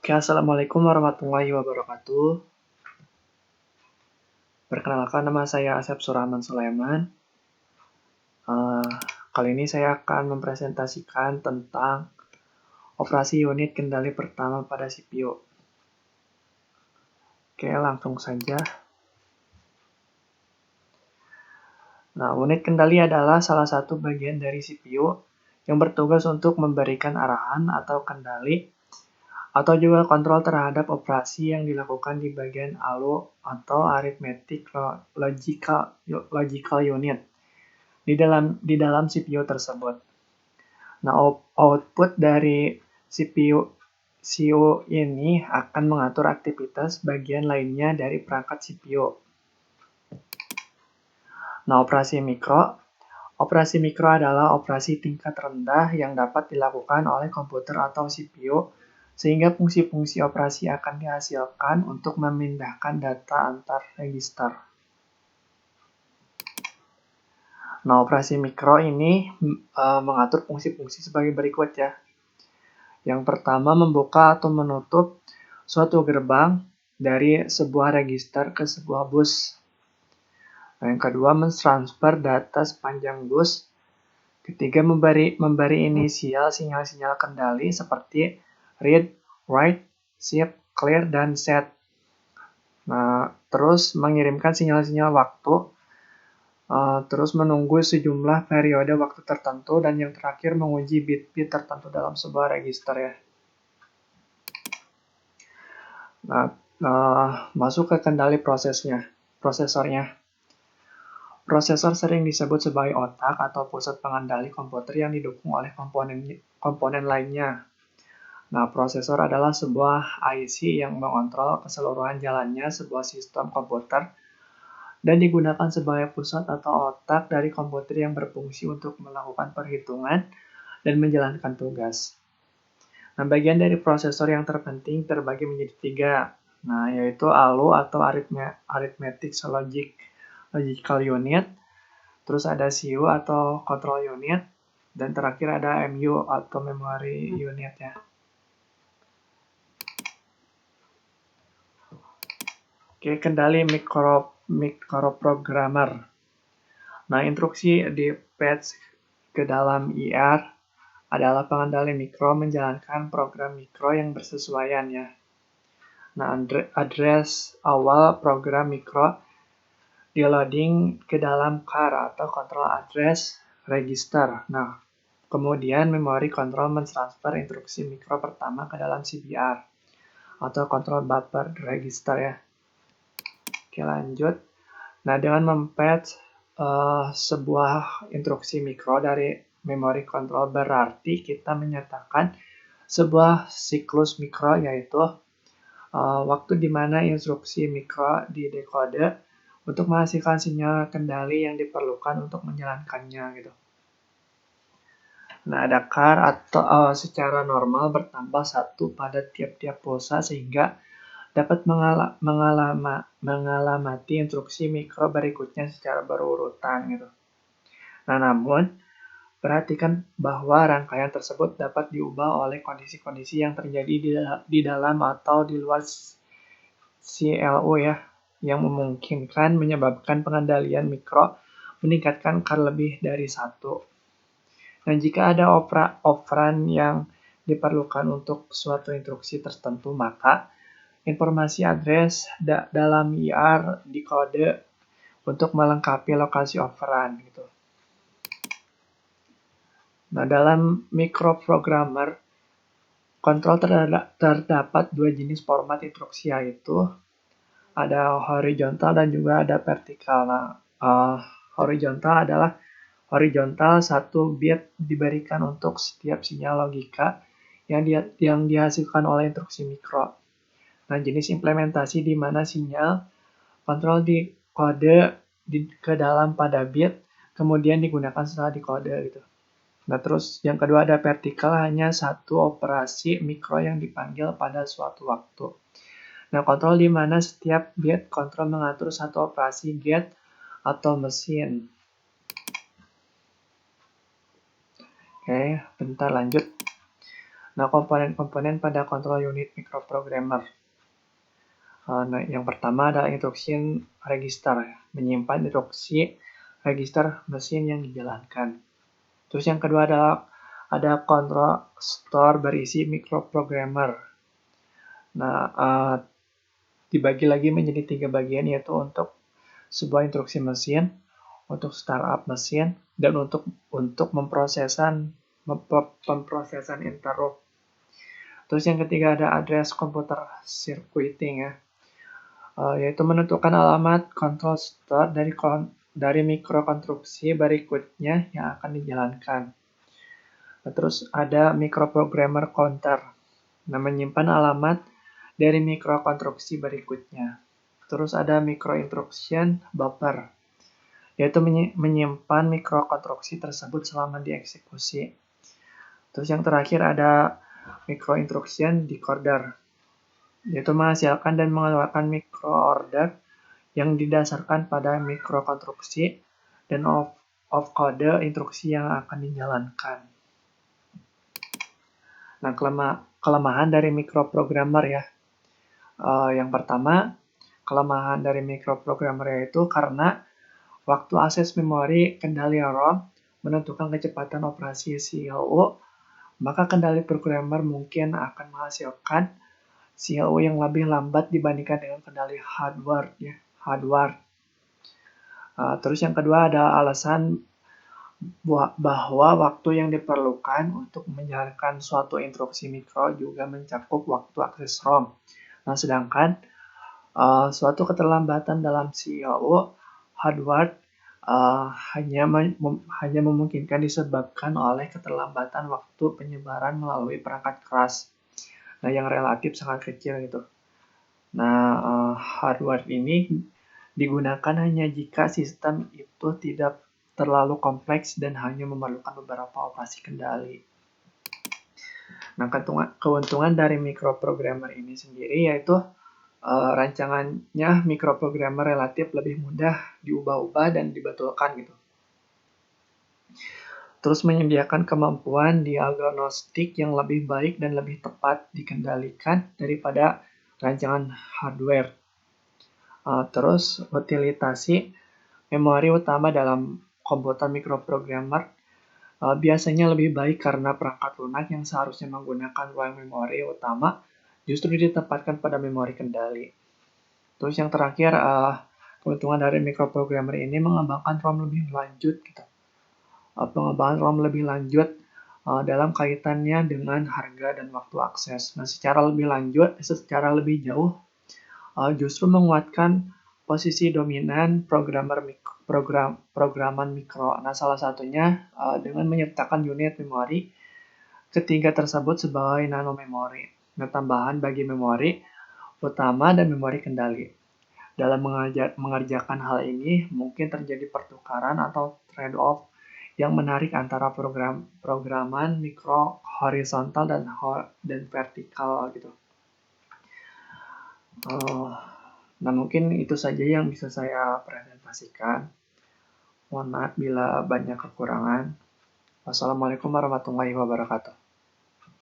Oke, Assalamualaikum warahmatullahi wabarakatuh. Perkenalkan, nama saya Asep Surahman Sulaiman. Kali ini saya akan mempresentasikan tentang operasi unit kendali pertama pada CPU. Oke, langsung saja. Nah, unit kendali adalah salah satu bagian dari CPU yang bertugas untuk memberikan arahan atau kendali atau juga kontrol terhadap operasi yang dilakukan di bagian ALU atau Arithmetic Logical Unit di dalam CPU tersebut. Nah, output dari CPU ini akan mengatur aktivitas bagian lainnya dari perangkat CPU. Nah, operasi mikro adalah operasi tingkat rendah yang dapat dilakukan oleh komputer atau CPU sehingga fungsi-fungsi operasi akan dihasilkan untuk memindahkan data antar register. Nah, operasi mikro ini mengatur fungsi-fungsi sebagai berikut ya. Yang pertama, membuka atau menutup suatu gerbang dari sebuah register ke sebuah bus. Nah, yang kedua, mentransfer data sepanjang bus. Ketiga, memberi inisial sinyal-sinyal kendali seperti read, write, shift, clear, dan set. Nah, terus mengirimkan sinyal-sinyal waktu, terus menunggu sejumlah periode waktu tertentu, dan yang terakhir menguji bit-bit tertentu dalam sebuah register ya. Nah, masuk ke kendali prosesornya. Prosesor sering disebut sebagai otak atau pusat pengendali komputer yang didukung oleh komponen lainnya. Nah, prosesor adalah sebuah IC yang mengontrol keseluruhan jalannya sebuah sistem komputer dan digunakan sebagai pusat atau otak dari komputer yang berfungsi untuk melakukan perhitungan dan menjalankan tugas. Nah, bagian dari prosesor yang terpenting terbagi menjadi 3. Nah, yaitu ALU atau Arithmetic Logical Unit, terus ada CPU atau Control Unit, dan terakhir ada MU atau Memory Unit ya. Oke, kendali mikroprogrammer. Nah, instruksi di patch ke dalam IR adalah pengendali mikro menjalankan program mikro yang bersesuaian ya. Nah, address awal program mikro di loading ke dalam CAR atau Control Address Register. Nah, kemudian memori kontrol mentransfer instruksi mikro pertama ke dalam CBR atau Control Buffer Register ya. Oke, lanjut. Nah, dengan mempatch sebuah instruksi mikro dari memori kontrol berarti kita menyatakan sebuah siklus mikro, yaitu waktu di mana instruksi mikro didekode untuk menghasilkan sinyal kendali yang diperlukan untuk menjalankannya gitu. Nah, ada CAR atau secara normal bertambah 1 pada tiap-tiap pulsa sehingga dapat mengalamati instruksi mikro berikutnya secara berurutan gitu. Nah, namun perhatikan bahwa rangkaian tersebut dapat diubah oleh kondisi-kondisi yang terjadi di dalam atau di luar CLU ya, yang memungkinkan menyebabkan pengendalian mikro meningkatkan CAR lebih dari 1. Nah, jika ada operan yang diperlukan untuk suatu instruksi tertentu, maka informasi address dalam IR dikode untuk melengkapi lokasi operan gitu. Nah, dalam mikroprogrammer kontrol terdapat 2 jenis format instruksi, yaitu ada horizontal dan juga ada vertikal. Nah, horizontal adalah 1 bit diberikan untuk setiap sinyal logika yang dihasilkan oleh instruksi mikro. Nah, jenis implementasi di mana sinyal kontrol dikode ke dalam pada bit, kemudian digunakan setelah dikode gitu. Nah, terus yang kedua ada vertikal, hanya 1 operasi mikro yang dipanggil pada suatu waktu. Nah, kontrol di mana setiap bit kontrol mengatur 1 operasi gate atau mesin. Oke, bentar lanjut. Nah, komponen-komponen pada control unit microprogrammer. Nah, yang pertama adalah instruction register, menyimpan instruksi register mesin yang dijalankan. Terus yang kedua adalah ada control store berisi microprogrammer. Nah, dibagi lagi menjadi 3 bagian, yaitu untuk sebuah instruksi mesin, untuk startup mesin, dan untuk pemprosesan interrupt. Terus yang ketiga ada address computer circuiting, yaitu menentukan alamat control store dari mikrokonstruksi berikutnya yang akan dijalankan. Nah, terus ada microprogrammer counter, menyimpan alamat dari mikrokonstruksi berikutnya. Terus ada microinstruction buffer, yaitu menyimpan mikrokonstruksi tersebut selama dieksekusi. Terus yang terakhir ada microinstruction decoder, yaitu menghasilkan dan mengeluarkan microorder yang didasarkan pada mikrokonstruksi dan opcode instruksi yang akan dijalankan. Nah, kelemahan dari microprogrammer ya. Yang pertama, kelemahan dari microprogrammer yaitu karena waktu akses memori kendali ROM menentukan kecepatan operasi CPU, maka kendali programmer mungkin akan menghasilkan CPU yang lebih lambat dibandingkan dengan kendali hardware. Terus yang kedua ada alasan bahwa waktu yang diperlukan untuk menjalankan suatu instruksi mikro juga mencakup waktu akses ROM. Nah, sedangkan suatu keterlambatan dalam CPU hardware hanya memungkinkan disebabkan oleh keterlambatan waktu penyebaran melalui perangkat keras. Nah, yang relatif sangat kecil gitu. Nah, hardware ini digunakan hanya jika sistem itu tidak terlalu kompleks dan hanya memerlukan beberapa operasi kendali. Nah, keuntungan dari microprogrammer ini sendiri yaitu rancangannya microprogrammer relatif lebih mudah diubah-ubah dan dibetulkan gitu. Terus menyediakan kemampuan diagnostik yang lebih baik dan lebih tepat dikendalikan daripada rancangan hardware. Terus utilitasi memori utama dalam komputer microprogrammer biasanya lebih baik karena perangkat lunak yang seharusnya menggunakan ruang memori utama justru ditempatkan pada memori kendali. Terus yang terakhir, keuntungan dari microprogrammer ini mengembangkan ROM lebih lanjut gitu. Pengembangan ROM lebih lanjut dalam kaitannya dengan harga dan waktu akses. Nah, secara lebih jauh, justru menguatkan posisi dominan programan mikro. Nah, salah satunya dengan menyertakan unit memori ketiga tersebut sebagai nano memori. Nah, tambahan bagi memori utama dan memori kendali. Dalam mengerjakan hal ini, mungkin terjadi pertukaran atau trade-off yang menarik antara programan mikro horizontal dan vertikal gitu. Nah, mungkin itu saja yang bisa saya presentasikan. Mohon maaf bila banyak kekurangan. Wassalamualaikum warahmatullahi wabarakatuh.